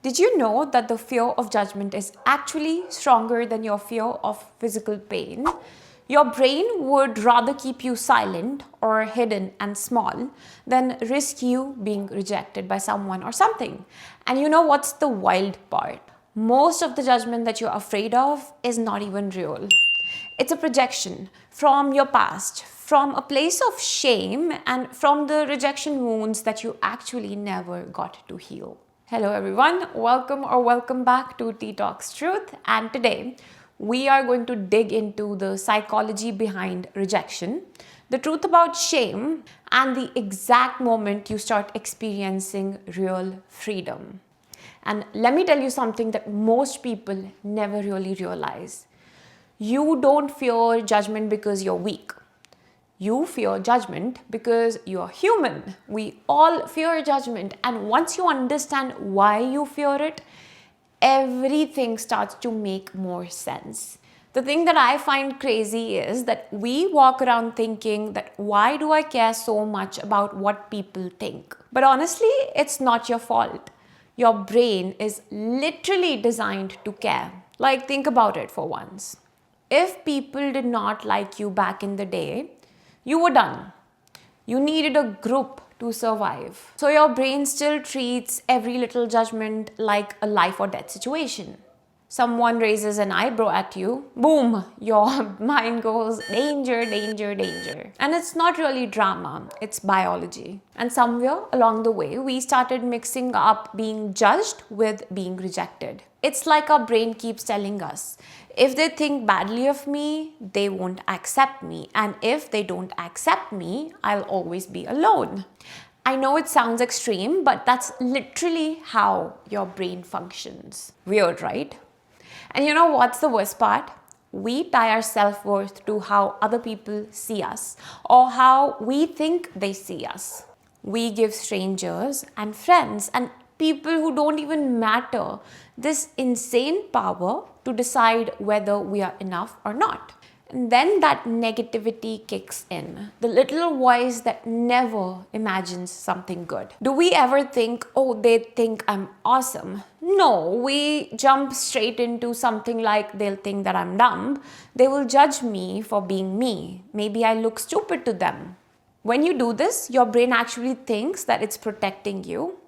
Did you know that the fear of judgment is actually stronger than your fear of physical pain? Your brain would rather keep you silent or hidden and small than risk you being rejected by someone or something. And you know what's the wild part? Most of the judgment that you're afraid of is not even real. It's a projection from your past, from a place of shame, and from the rejection wounds that you actually never got to heal. Hello everyone, welcome back to Tea Talks Truth, and today we are going to dig into the psychology behind rejection, the truth about shame, and the exact moment you start experiencing real freedom. And let me tell you something that most people never really realize. You don't fear judgment because you're weak. You fear judgment because you're human. We all fear judgment, and once you understand why you fear it, everything starts to make more sense. The thing that I find crazy is that we walk around thinking that why do I care so much about what people think? But honestly, it's not your fault. Your brain is literally designed to care. Like, think about it for once. If people did not like you back in the day, you were done. You needed a group to survive. So your brain still treats every little judgment like a life or death situation. Someone raises an eyebrow at you, boom, your mind goes danger, danger, danger. And it's not really drama, it's biology. And somewhere along the way, we started mixing up being judged with being rejected. It's like our brain keeps telling us, if they think badly of me, they won't accept me. And if they don't accept me, I'll always be alone. I know it sounds extreme, but that's literally how your brain functions. Weird, right? And you know what's the worst part? We tie our self-worth to how other people see us or how we think they see us. We give strangers and friends and people who don't even matter this insane power to decide whether we are enough or not. And then that negativity kicks in, the little voice that never imagines something good. Do we ever think, oh, they think I'm awesome? No, we jump straight into something like they'll think that I'm dumb. They will judge me for being me. Maybe I look stupid to them. When you do this, your brain actually thinks that it's protecting you.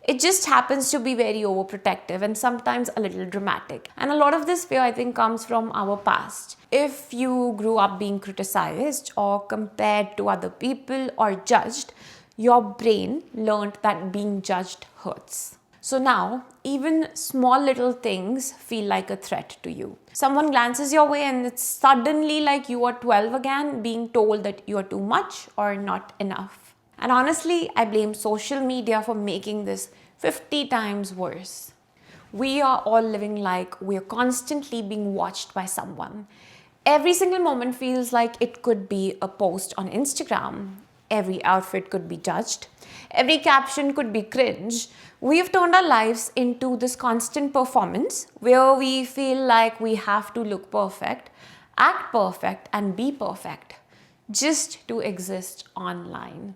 It just happens to be very overprotective and sometimes a little dramatic. And a lot of this fear, I think, comes from our past. If you grew up being criticized or compared to other people or judged, your brain learned that being judged hurts. So now, even small little things feel like a threat to you. Someone glances your way and it's suddenly like you are 12 again, being told that you are too much or not enough. And honestly, I blame social media for making this 50 times worse. We are all living like we are constantly being watched by someone. Every single moment feels like it could be a post on Instagram. Every outfit could be judged. Every caption could be cringe. We've turned our lives into this constant performance where we feel like we have to look perfect, act perfect, and be perfect just to exist online.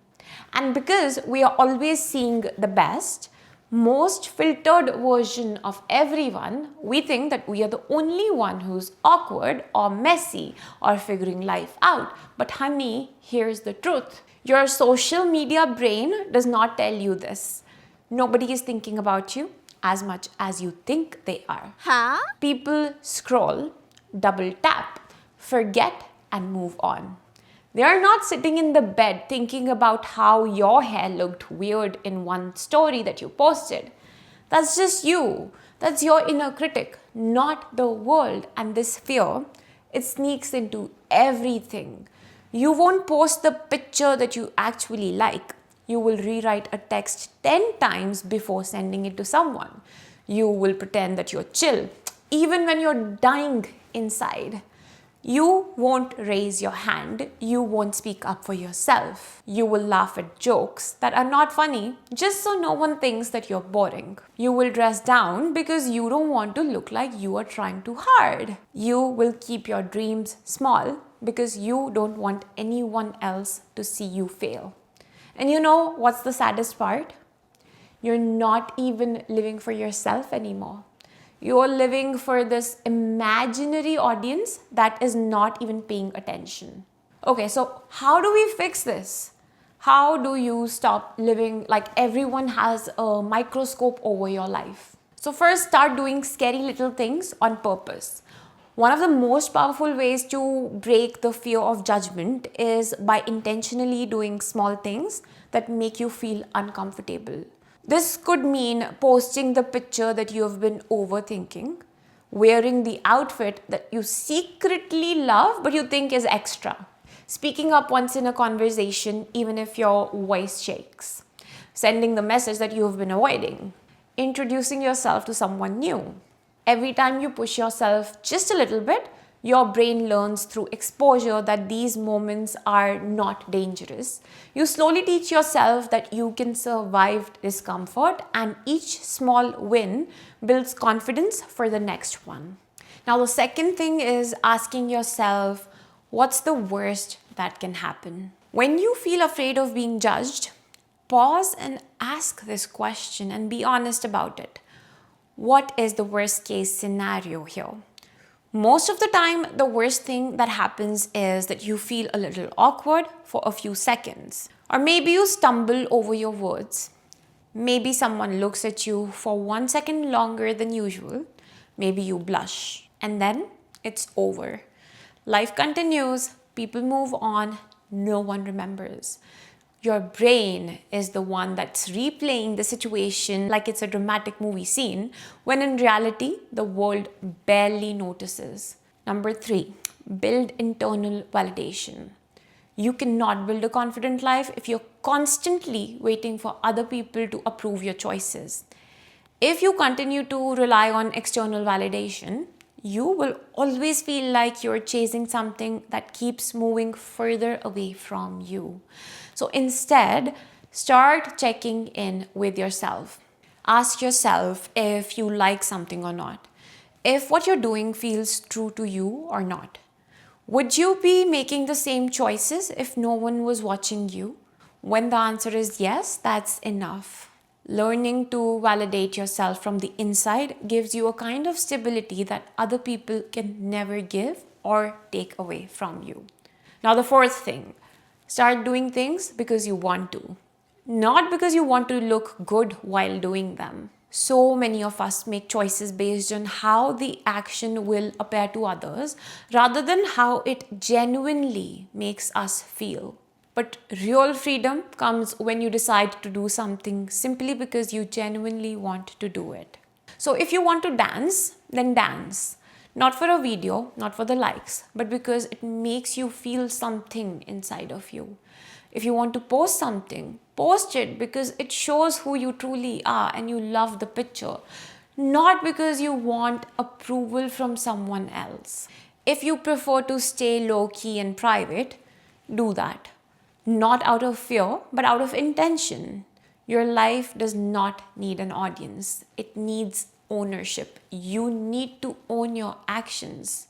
And because we are always seeing the best, most filtered version of everyone, we think that we are the only one who's awkward or messy or figuring life out. But honey, here's the truth. Your social media brain does not tell you this. Nobody is thinking about you as much as you think they are. Huh? People scroll, double tap, forget, and move on. They are not sitting in the bed thinking about how your hair looked weird in one story that you posted. That's just you. That's your inner critic, not the world. And this fear, it sneaks into everything. You won't post the picture that you actually like. You will rewrite a text 10 times before sending it to someone. You will pretend that you're chill, even when you're dying inside. You won't raise your hand. You won't speak up for yourself. You will laugh at jokes that are not funny just so no one thinks that you're boring. You will dress down because you don't want to look like you are trying too hard. You will keep your dreams small because you don't want anyone else to see you fail. And you know what's the saddest part? you're not even living for yourself anymore. You're living for this imaginary audience that is not even paying attention. Okay, so how do we fix this? How do you stop living like everyone has a microscope over your life? So first, start doing scary little things on purpose. One of the most powerful ways to break the fear of judgment is by intentionally doing small things that make you feel uncomfortable. This could mean posting the picture that you have been overthinking, wearing the outfit that you secretly love but you think is extra, speaking up once in a conversation even if your voice shakes, sending the message that you have been avoiding, introducing yourself to someone new. Every time you push yourself just a little bit, your brain learns through exposure that these moments are not dangerous. You slowly teach yourself that you can survive discomfort, and each small win builds confidence for the next one. Now, the second thing is asking yourself, what's the worst that can happen? When you feel afraid of being judged, pause and ask this question and be honest about it. What is the worst case scenario here? Most of the time, the worst thing that happens is that you feel a little awkward for a few seconds. Or maybe you stumble over your words. Maybe someone looks at you for 1 second longer than usual. Maybe you blush. And then it's over. Life continues, people move on, no one remembers. Your brain is the one that's replaying the situation like it's a dramatic movie scene, when in reality, the world barely notices. Number 3, build internal validation. You cannot build a confident life if you're constantly waiting for other people to approve your choices. If you continue to rely on external validation, you will always feel like you're chasing something that keeps moving further away from you. So instead, start checking in with yourself. Ask yourself if you like something or not, if what you're doing feels true to you or not. Would you be making the same choices if no one was watching you? When the answer is yes, that's enough. Learning to validate yourself from the inside gives you a kind of stability that other people can never give or take away from you. Now, the fourth thing, start doing things because you want to, not because you want to look good while doing them. So many of us make choices based on how the action will appear to others rather than how it genuinely makes us feel. But real freedom comes when you decide to do something simply because you genuinely want to do it. So if you want to dance, then dance. Not for a video, not for the likes, but because it makes you feel something inside of you. If you want to post something, post it because it shows who you truly are and you love the picture, not because you want approval from someone else. If you prefer to stay low-key and private, do that. Not out of fear, but out of intention. Your life does not need an audience. It needs ownership. You need to own your actions.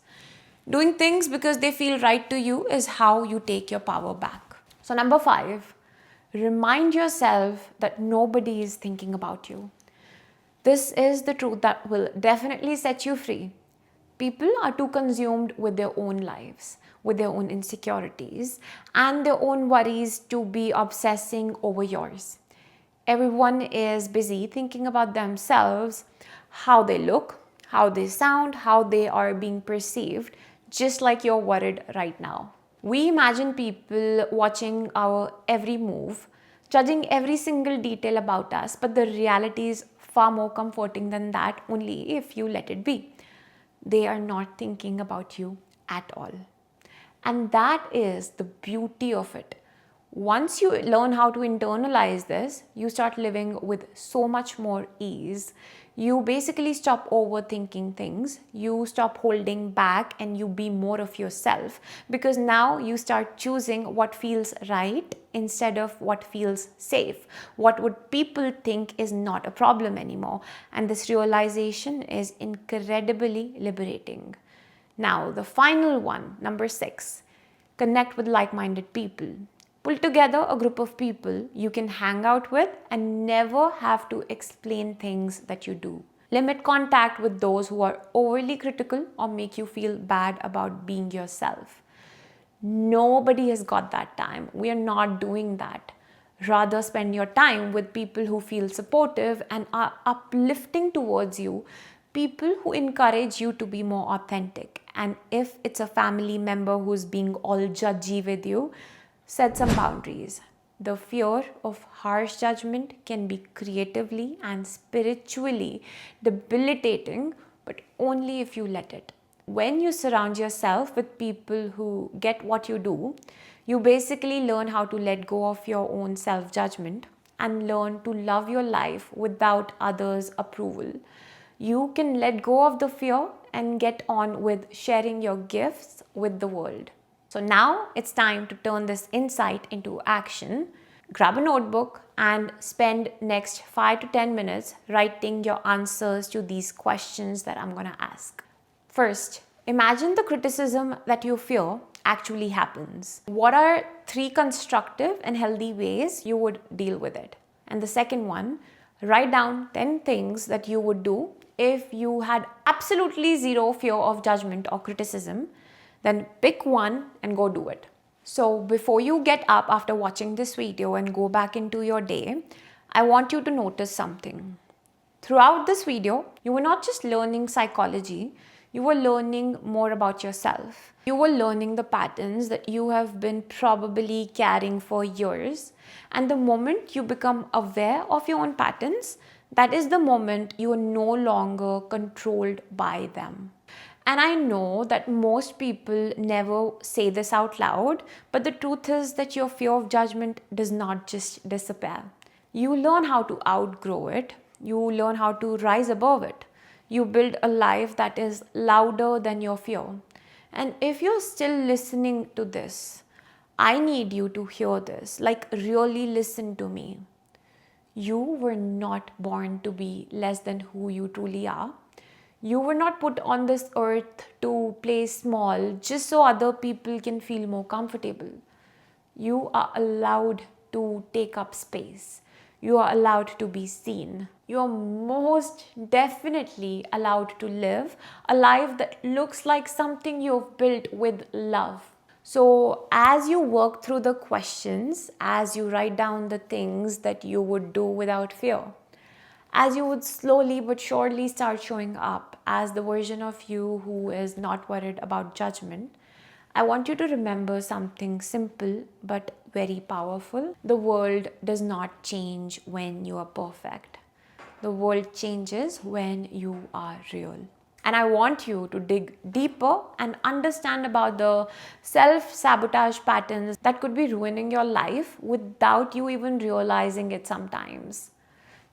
Doing things because they feel right to you is how you take your power back. So number 5, remind yourself that nobody is thinking about you. This is the truth that will definitely set you free. People are too consumed with their own lives, with their own insecurities, and their own worries to be obsessing over yours. Everyone is busy thinking about themselves, how they look, how they sound, how they are being perceived, just like you're worried right now. We imagine people watching our every move, judging every single detail about us, but the reality is far more comforting than that, only if you let it be. They are not thinking about you at all. And that is the beauty of it. Once you learn how to internalize this, you start living with so much more ease. You basically stop overthinking things, you stop holding back, and you be more of yourself, because now you start choosing what feels right instead of what feels safe. What would people think is not a problem anymore. And this realization is incredibly liberating. Now, the final one, number 6, connect with like-minded people. Pull together a group of people you can hang out with and never have to explain things that you do. Limit contact with those who are overly critical or make you feel bad about being yourself. Nobody has got that time. We are not doing that. Rather, spend your time with people who feel supportive and are uplifting towards you, people who encourage you to be more authentic. And if it's a family member who's being all judgy with you, set some boundaries. The fear of harsh judgment can be creatively and spiritually debilitating, but only if you let it. When you surround yourself with people who get what you do, you basically learn how to let go of your own self judgment and learn to love your life without others' approval. You can let go of the fear and get on with sharing your gifts with the world. So now it's time to turn this insight into action. Grab a notebook and spend next 5 to 10 minutes writing your answers to these questions that I'm going to ask. First, imagine the criticism that you fear actually happens. What are 3 constructive and healthy ways you would deal with it? And the second one, write down 10 things that you would do if you had absolutely zero fear of judgment or criticism. Then pick one and go do it. So before you get up after watching this video and go back into your day, I want you to notice something. Throughout this video, you were not just learning psychology, you were learning more about yourself. You were learning the patterns that you have been probably carrying for years. And the moment you become aware of your own patterns, that is the moment you are no longer controlled by them. And I know that most people never say this out loud, but the truth is that your fear of judgment does not just disappear. You learn how to outgrow it. You learn how to rise above it. You build a life that is louder than your fear. And if you're still listening to this, I need you to hear this, like really listen to me. You were not born to be less than who you truly are. You were not put on this earth to play small just so other people can feel more comfortable. You are allowed to take up space. You are allowed to be seen. You are most definitely allowed to live a life that looks like something you've built with love. So as you work through the questions, as you write down the things that you would do without fear, as you would slowly but surely start showing up as the version of you who is not worried about judgment, I want you to remember something simple but very powerful. The world does not change when you are perfect. The world changes when you are real. And I want you to dig deeper and understand about the self-sabotage patterns that could be ruining your life without you even realizing it sometimes.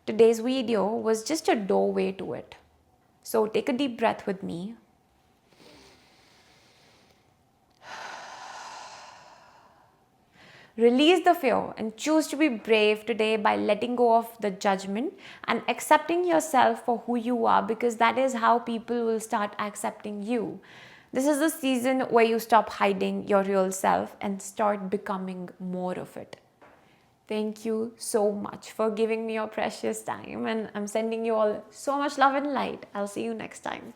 Today's video was just a doorway to it. So take a deep breath with me. Release the fear and choose to be brave today by letting go of the judgment and accepting yourself for who you are, because that is how people will start accepting you. This is the season where you stop hiding your real self and start becoming more of it. Thank you so much for giving me your precious time, and I'm sending you all so much love and light. I'll see you next time.